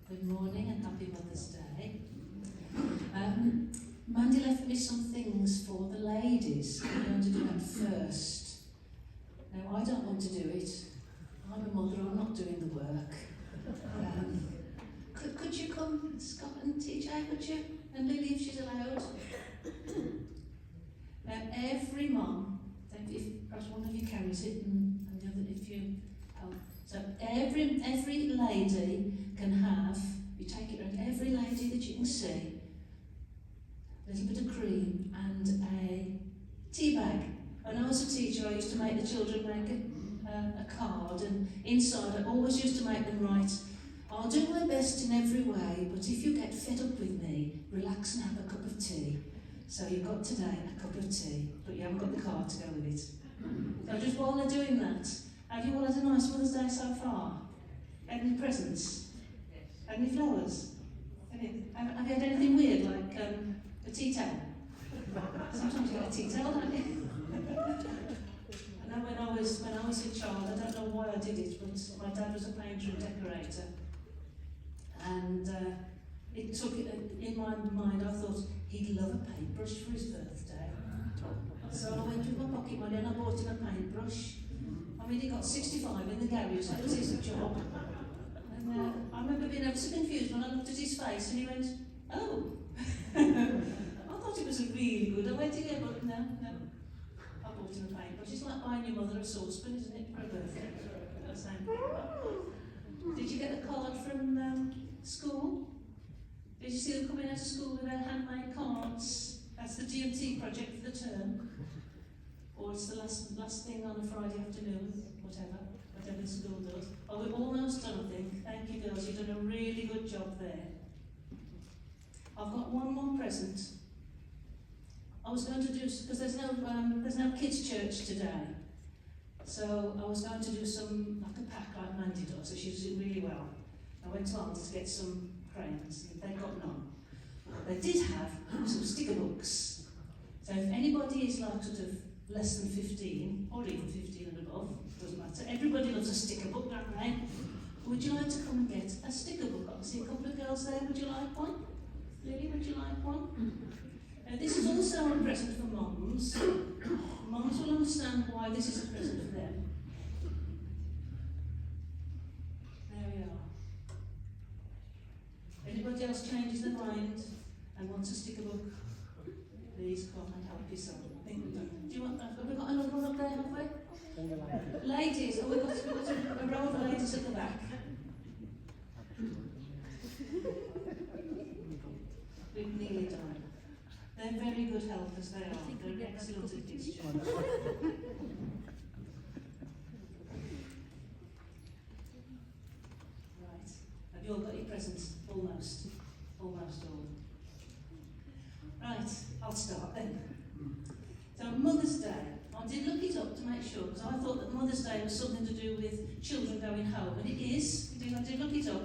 Good morning and happy Mother's Day. Mandy left me some things for the ladies. I'm going to do that first. Now, I don't want to do it. I'm a mother, I'm not doing the work. Could you come, Scott and TJ, could you? And Lily, if she's allowed. Every mum, if perhaps one of you carries it and the other if you help. So every lady can have, you take it around, every lady that you can see, a little bit of cream and a tea bag. When I was a teacher, I used to make the children make a card, and inside I always used to make them write, I'll do my best in every way, but if you get fed up with me, relax and have a cup of tea. So you've got today a cup of tea, but you haven't got the card to go with it. So just while they're doing that, have you all had a nice Mother's Day so far? Had any presents? Had any flowers? Have you had anything weird, like a tea towel? Sometimes you get a tea towel, don't you? I know when I was a child, I don't know why I did it, but my dad was a painter and decorator. And it took it in my mind, I thought he'd love a paintbrush for his birthday. So I went with my pocket money and I bought him a paintbrush. I mean, he got 65 in the garage, that was his job. And I remember being ever so confused when I looked at his face and he went, oh. I thought it was a really good idea, but no. I bought him a paintbrush. It's like buying your mother a saucepan, isn't it, for a birthday? The same thing. Did you get a card from school? Did you see them coming out of school with their handmade cards? That's the DMT project for the term. Or it's the last thing on a Friday afternoon, whatever the school does. Oh, we're almost done, I think. Thank you, girls. You've done a really good job there. I've got one more present. I was going to do, because there's no kids' church today. So I was going to do some, like a pack like Mandy does, so she was doing really well. I went to Aldi to get some crayons, and they got none. They did have some sticker books. So if anybody is like sort of less than 15, or even 15 and above, doesn't matter, everybody loves a sticker book, don't they? Would you like to come and get a sticker book? I see a couple of girls there, would you like one? Lily, would you like one? This is also a present for mums. Mums will understand why this is a present for them. There we are. Anybody else changes their mind and wants a sticker book, please come and help yourself. I think we've done. Do you want that? Have we got another one up there, have we? Ladies, we've got a row of ladies at the back. We've nearly done. They're very good helpers, they are. They're excellent at this job. Right. Have you all got your presents? Almost all. Right, I'll start then. So Mother's Day. I did look it up to make sure, because I thought that Mother's Day was something to do with children going home, and it is. I did look it up.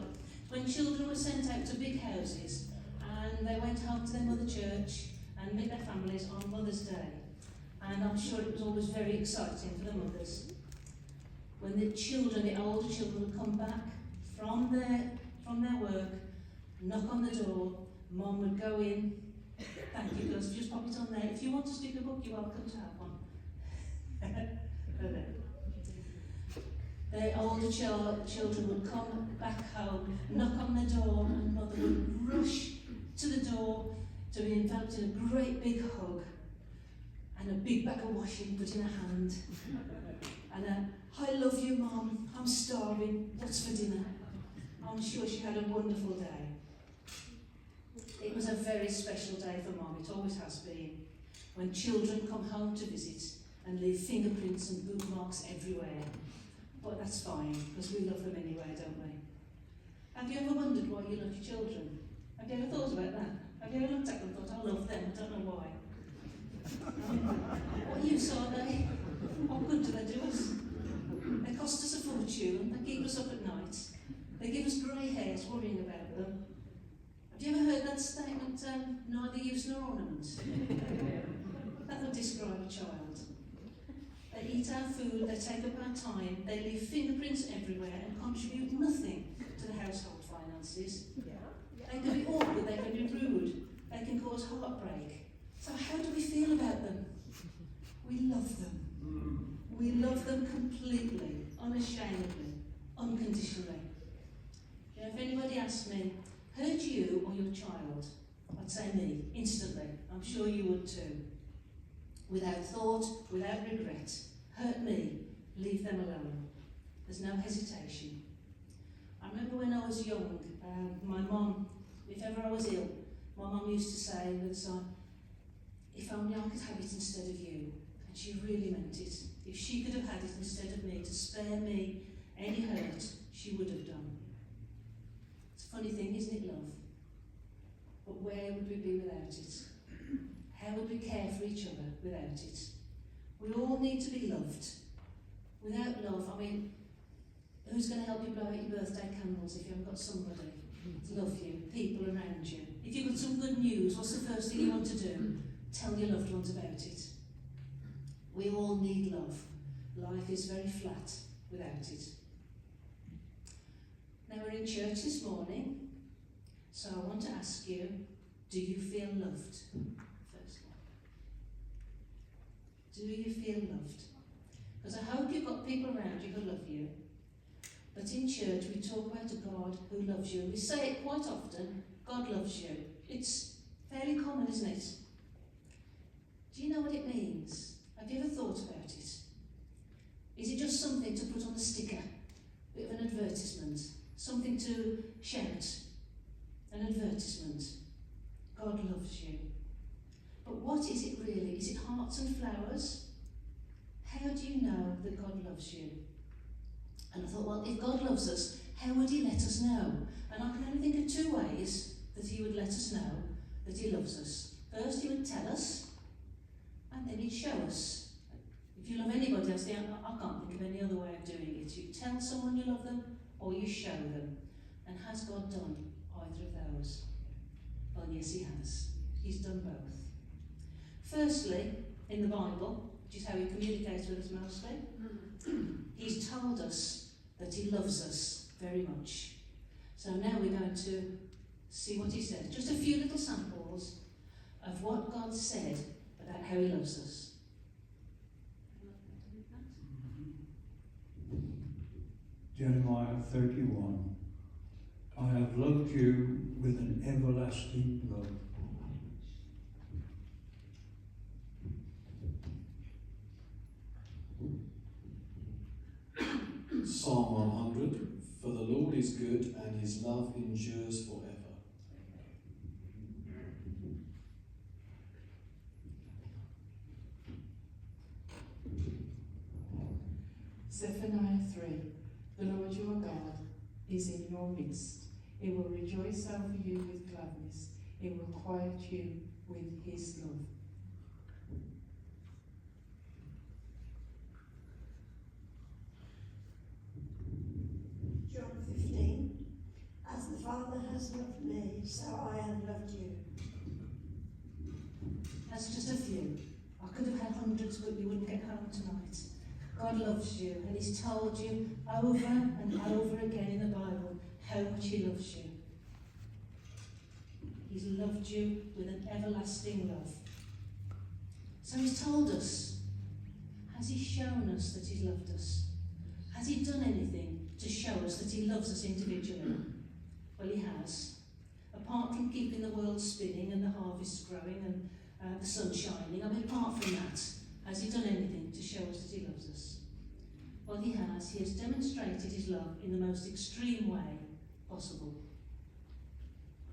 When children were sent out to big houses, and they went home to their mother church and met their families on Mother's Day. And I'm sure it was always very exciting for the mothers. When the children, the older children, would come back from their work, knock on the door, Mum would go in. Thank you, girls, just pop it on there. If you want to stick a book, you're welcome to have one. The older children would come back home, knock on the door, and Mother would rush to the door to be enveloped in a great big hug and a big bag of washing put in her hand. And I love you, Mum, I'm starving, what's for dinner? I'm sure she had a wonderful day. It was a very special day for Mum, it always has been, when children come home to visit and leave fingerprints and bootmarks everywhere. But that's fine, because we love them anyway, don't we? Have you ever wondered why you love your children? Have you ever thought about that? Have you ever looked at them and thought, I love them, I don't know why? What use are they? What good do they do us? They cost us a fortune, they keep us up at night, they give us grey hairs worrying about them. Have you ever heard that statement, neither use nor ornament? That would describe a child. They eat our food, they take up our time, they leave fingerprints everywhere and contribute nothing to the household finances. asked me, hurt you or your child? I'd say me, instantly. I'm sure you would too. Without thought, without regret. Hurt me, leave them alone. There's no hesitation. I remember when I was young, my mum, if ever I was ill, my mum used to say with a sigh, if only I could have it instead of you. And she really meant it. If she could have had it instead of me, to spare me any hurt, she would have done. It's a funny thing, isn't it, love? But where would we be without it? How would we care for each other without it? We all need to be loved. Without love, I mean, who's going to help you blow out your birthday candles if you haven't got somebody to love you, people around you? If you've got some good news, what's the first thing you want to do? Tell your loved ones about it. We all need love. Life is very flat without it. Now we're in church this morning, so I want to ask you, do you feel loved? First one. Do you feel loved? Because I hope you've got people around you who love you. But in church we talk about a God who loves you. We say it quite often, God loves you. It's fairly common, isn't it? Do you know what it means? Have you ever thought about it? Is it just something to put on a sticker? A bit of an advertisement? Something to shout? An advertisement? God loves you. But what is it really? Is it hearts and flowers? How do you know that God loves you? And I thought, well, if God loves us, how would he let us know? And I can only think of two ways that he would let us know that he loves us. First, he would tell us, and then he'd show us. If you love anybody else, I can't think of any other way of doing it. You tell someone you love them, or you show them. And has God done either of those? Well, yes, he has. He's done both. Firstly, in the Bible, which is how he communicates with us mostly, he's told us that he loves us very much. So now we're going to see what he says. Just a few little samples of what God said about how he loves us. Jeremiah 31. I have loved you with an everlasting love. Psalm 100. For the Lord is good and his love endures forever. Zephaniah 3. The Lord your God is in your midst. He will rejoice over you with gladness. He will quiet you with his love. John 15. As the Father has loved me, so I have loved you. That's just a few. I could have had hundreds, but you wouldn't get home tonight. God loves you, and he's told you over and over again in the Bible how much he loves you. He's loved you with an everlasting love. So he's told us. Has he shown us that he's loved us? Has he done anything to show us that he loves us individually? Well, he has. Apart from keeping the world spinning and the harvest growing and the sun shining, I mean, apart from that, has he done anything to show us that he loves us? Well, he has. He has demonstrated his love in the most extreme way possible.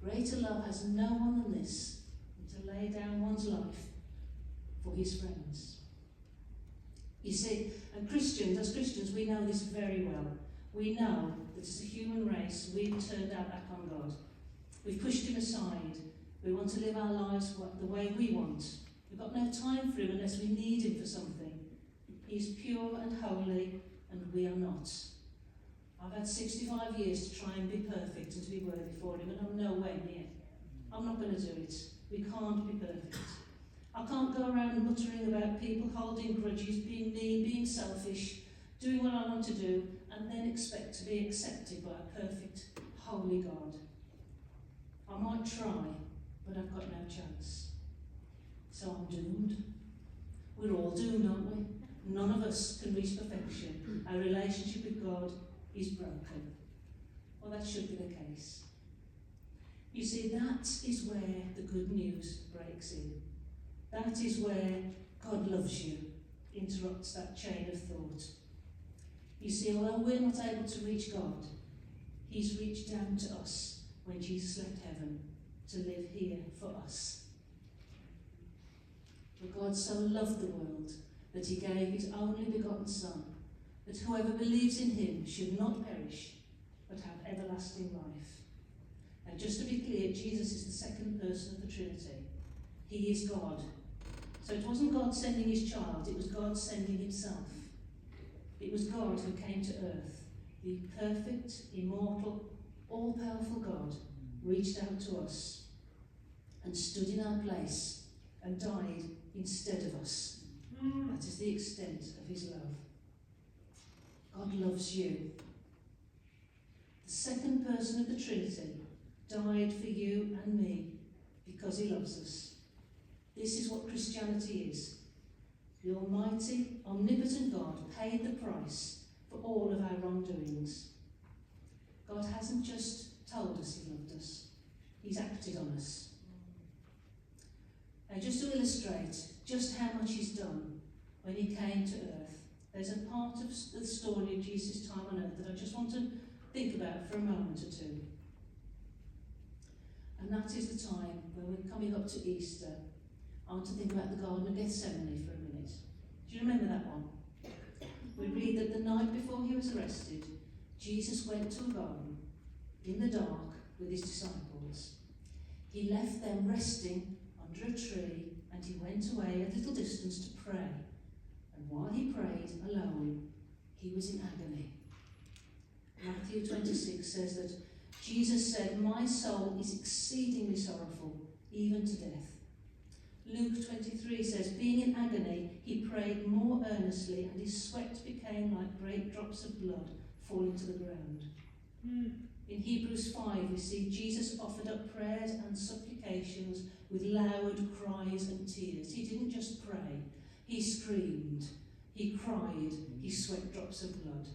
Greater love has no one than this, than to lay down one's life for his friends. You see, and as Christians, we know this very well. We know that as a human race, we've turned our back on God. We've pushed him aside. We want to live our lives the way we want. We've got no time for him unless we need him for something. He's pure and holy, and we are not. I've had 65 years to try and be perfect and to be worthy for him, and I'm nowhere near. I'm not going to do it. We can't be perfect. I can't go around muttering about people holding grudges, being mean, being selfish, doing what I want to do, and then expect to be accepted by a perfect, holy God. I might try, but I've got no chance. So I'm doomed. We're all doomed, aren't we? None of us can reach perfection. Our relationship with God is broken. Well, that should be the case. You see, that is where the good news breaks in. That is where God loves you interrupts that chain of thought. You see, although we're not able to reach God, he's reached down to us when Jesus left heaven to live here for us. For God so loved the world that he gave his only begotten Son, that whoever believes in him should not perish, but have everlasting life. And just to be clear, Jesus is the second person of the Trinity. He is God. So it wasn't God sending his child, it was God sending himself. It was God who came to earth. The perfect, immortal, all-powerful God reached out to us and stood in our place and died instead of us. That is the extent of his love. God loves you. The second person of the Trinity died for you and me because he loves us. This is what Christianity is. The almighty, omnipotent God paid the price for all of our wrongdoings. God hasn't just told us he loved us, he's acted on us. Now, just to illustrate just how much he's done when he came to earth, there's a part of the story of Jesus' time on earth that I just want to think about for a moment or two. And that is the time when we're coming up to Easter. I want to think about the Garden of Gethsemane for a minute. Do you remember that one? We read that the night before he was arrested, Jesus went to a garden in the dark with his disciples. He left them resting under a tree, and he went away a little distance to pray. And while he prayed alone, he was in agony. Matthew 26 says that Jesus said, "My soul is exceedingly sorrowful, even to death." Luke 23 says, being in agony, he prayed more earnestly, and his sweat became like great drops of blood falling to the ground. In Hebrews 5, we see Jesus offered up prayers and supplications with loud cries and tears. He didn't just pray, he screamed, he cried, he sweat drops of blood.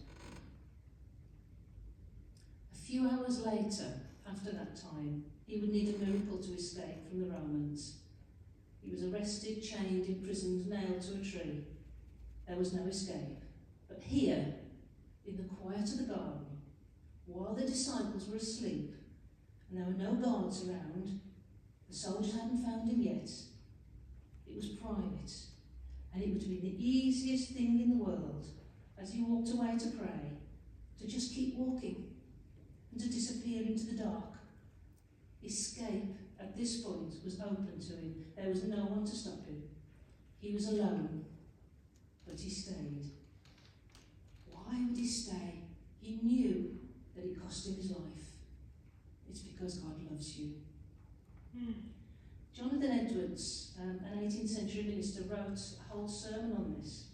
A few hours later, after that time, he would need a miracle to escape from the Romans. He was arrested, chained, imprisoned, nailed to a tree. There was no escape. But here, in the quiet of the garden, while the disciples were asleep, and there were no guards around, the soldiers hadn't found him yet, it was private. And it would have been the easiest thing in the world, as he walked away to pray, to just keep walking and to disappear into the dark. Escape at this point was open to him. There was no one to stop him. He was alone, but he stayed. Why would he stay? He knew that it cost him his life. It's because God loves you. Jonathan Edwards, an 18th century minister, wrote a whole sermon on this.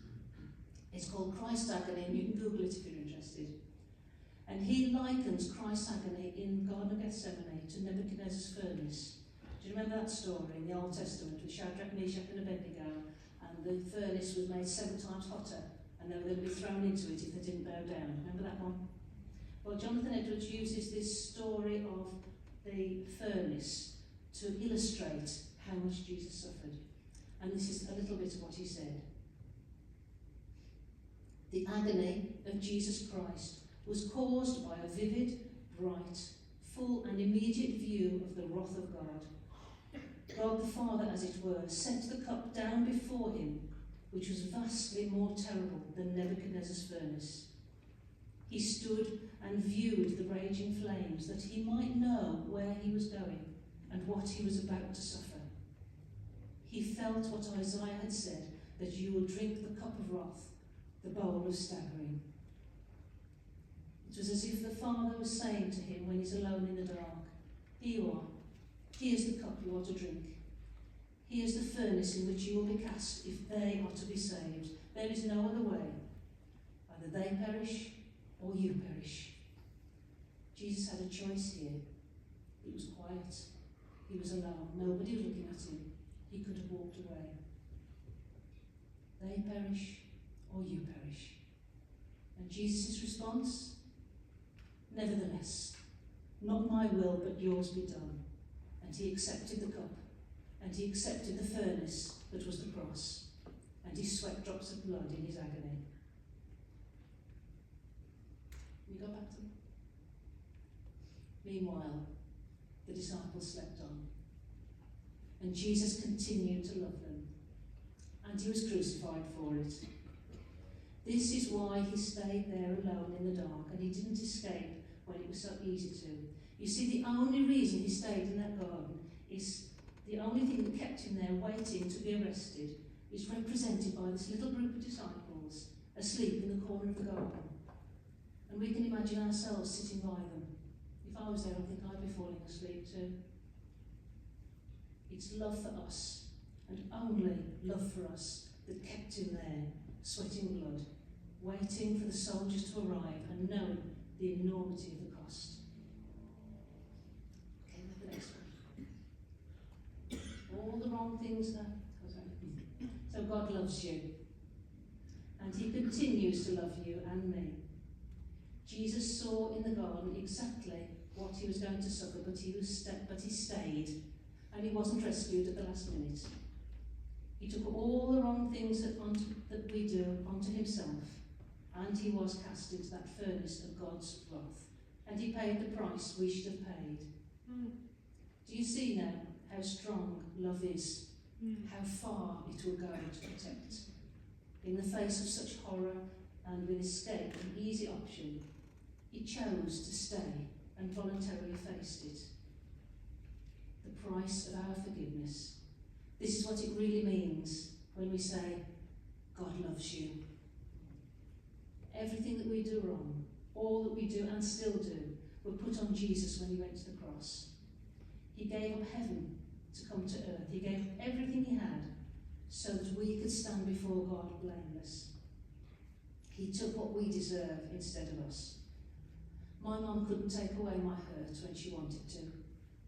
It's called Christ's Agony, and you can Google it if you're interested. And he likens Christ's agony in the Garden of Gethsemane to Nebuchadnezzar's furnace. Do you remember that story in the Old Testament with Shadrach, Meshach and Abednego? And the furnace was made 7 times hotter, and they were going to be thrown into it if they didn't bow down. Remember that one? Well, Jonathan Edwards uses this story of the furnace to illustrate how much Jesus suffered. And this is a little bit of what he said. The agony of Jesus Christ was caused by a vivid, bright, full and immediate view of the wrath of God. God the Father, as it were, set the cup down before him, which was vastly more terrible than Nebuchadnezzar's furnace. He stood and viewed the raging flames, that he might know where he was going and what he was about to suffer. He felt what Isaiah had said, that you will drink the cup of wrath, the bowl of staggering. It was as if the Father was saying to him when he's alone in the dark, here you are, here's the cup you are to drink. Here's the furnace in which you will be cast if they are to be saved. There is no other way. Either they perish or you perish. Jesus had a choice here. It was quiet. He was alone. Nobody was looking at him. He could have walked away. They perish or you perish. And Jesus' response? Nevertheless, not my will but yours be done. and he accepted the cup, and he accepted the furnace that was the cross, and he sweat drops of blood in his agony. We go back to them. Meanwhile, the disciples slept on, and Jesus continued to love them, and he was crucified for it. This is why he stayed there alone in the dark, and he didn't escape when it was so easy to. You see, the only reason he stayed in that garden is the only thing that kept him there waiting to be arrested is represented by this little group of disciples asleep in the corner of the garden. And we can imagine ourselves sitting by them. If I was there, I think I'd be falling asleep too. It's love for us, and only love for us, that kept him there, sweating blood, waiting for the soldiers to arrive and knowing the enormity of the cost. Okay, with the next one. All the wrong things that. So God loves you, and he continues to love you and me. Jesus saw in the garden exactly what he was going to suffer, but he stayed, and he wasn't rescued at the last minute. He took all the wrong things that we do onto himself, and he was cast into that furnace of God's wrath, and he paid the price we should have paid. Do you see now how strong love is? How far it will go to protect. In the face of such horror and with escape an easy option, he chose to stay and voluntarily faced it. The price of our forgiveness. This is what it really means when we say, God loves you. Everything that we do wrong, all that we do and still do, were put on Jesus when he went to the cross. He gave up heaven to come to earth. He gave everything he had so that we could stand before God blameless. He took what we deserve instead of us. My mum couldn't take away my hurt when she wanted to,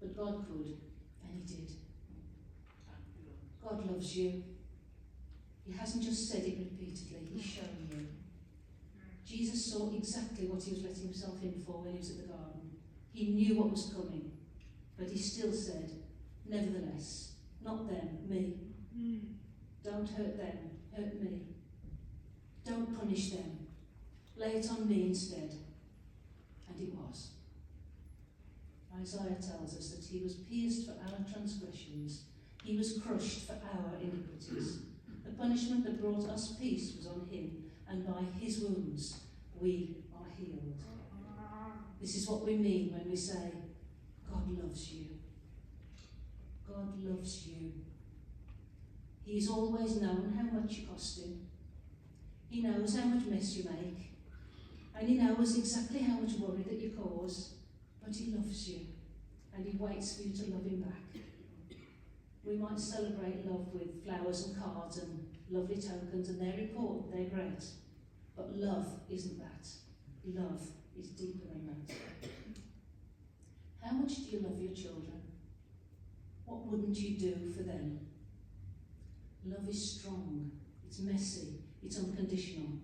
but God could, and he did. God loves you. He hasn't just said it repeatedly, he's shown you. Jesus saw exactly what he was letting himself in for when he was at the garden. He knew what was coming, but he still said, nevertheless, not them, me. Don't hurt them, hurt me. Don't punish them. Lay it on me instead. And it was. Isaiah tells us that he was pierced for our transgressions. He was crushed for our iniquities. The punishment that brought us peace was on him, and by his wounds we are healed. This is what we mean when we say, God loves you. God loves you. He's always known how much you cost him. He knows how much mess you make. And he knows exactly how much worry that you cause. But he loves you. And he waits for you to love him back. We might celebrate love with flowers and cards and lovely tokens, and they're important, they're great. But love isn't that. Love is deeper than that. How much do you love your children? What wouldn't you do for them? Love is strong, it's messy, it's unconditional.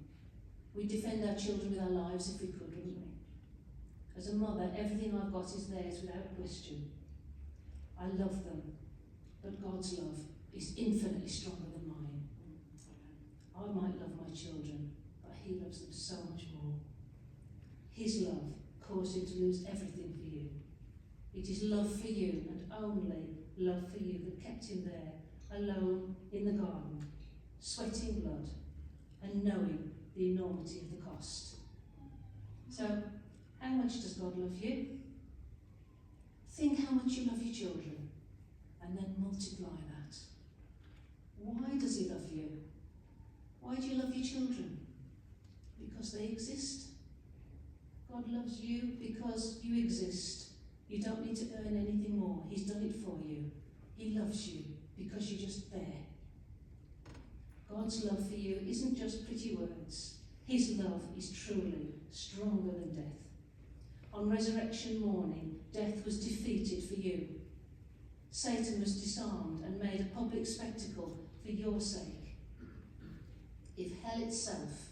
We'd defend our children with our lives if we could, wouldn't we? As a mother, everything I've got is theirs without question. I love them, but God's love is infinitely stronger than mine. I might love my children, but he loves them so much more. His love caused him to lose everything for you. It is love for you and only love for you that kept him there, alone in the garden, sweating blood and knowing the enormity of the cost. So, how much does God love you? Think how much you love your children and then multiply that. Why does he love you? Why do you love your children? Because they exist. God loves you because you exist. You don't need to earn anything more. He's done it for you. He loves you because you're just there. God's love for you isn't just pretty words. His love is truly stronger than death. On resurrection morning, death was defeated for you. Satan was disarmed and made a public spectacle for your sake. If hell itself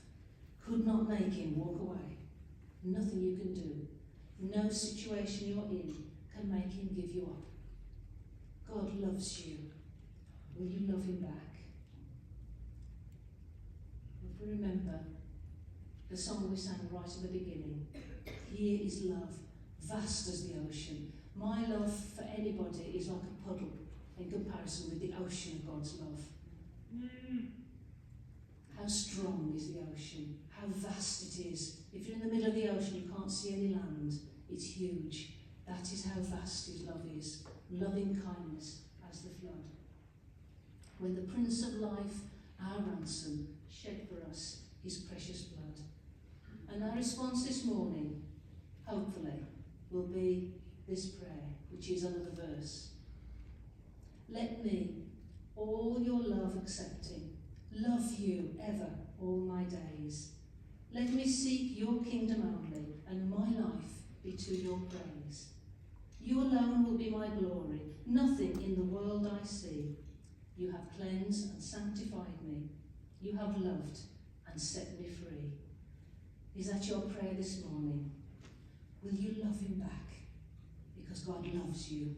could not make him walk away, nothing you can do, no situation you're in can make him give you up. God loves you. Will you love him back? If we remember the song we sang right at the beginning, here is love, vast as the ocean. My love for anybody is like a puddle in comparison with the ocean of God's love. How strong is the ocean? How vast it is. If you're in the middle of the ocean, you can't see any land. It's huge. That is how vast his love is. Loving kindness as the flood. When the Prince of Life, our ransom, shed for us his precious blood. And our response this morning, hopefully, will be this prayer, which is another verse. Let me, all your love accepting, love you ever all my days. Let me seek your kingdom only, and my life be to your praise. You alone will be my glory, nothing in the world I see. You have cleansed and sanctified me. You have loved and set me free. Is that your prayer this morning? Will you love him back? Because God loves you.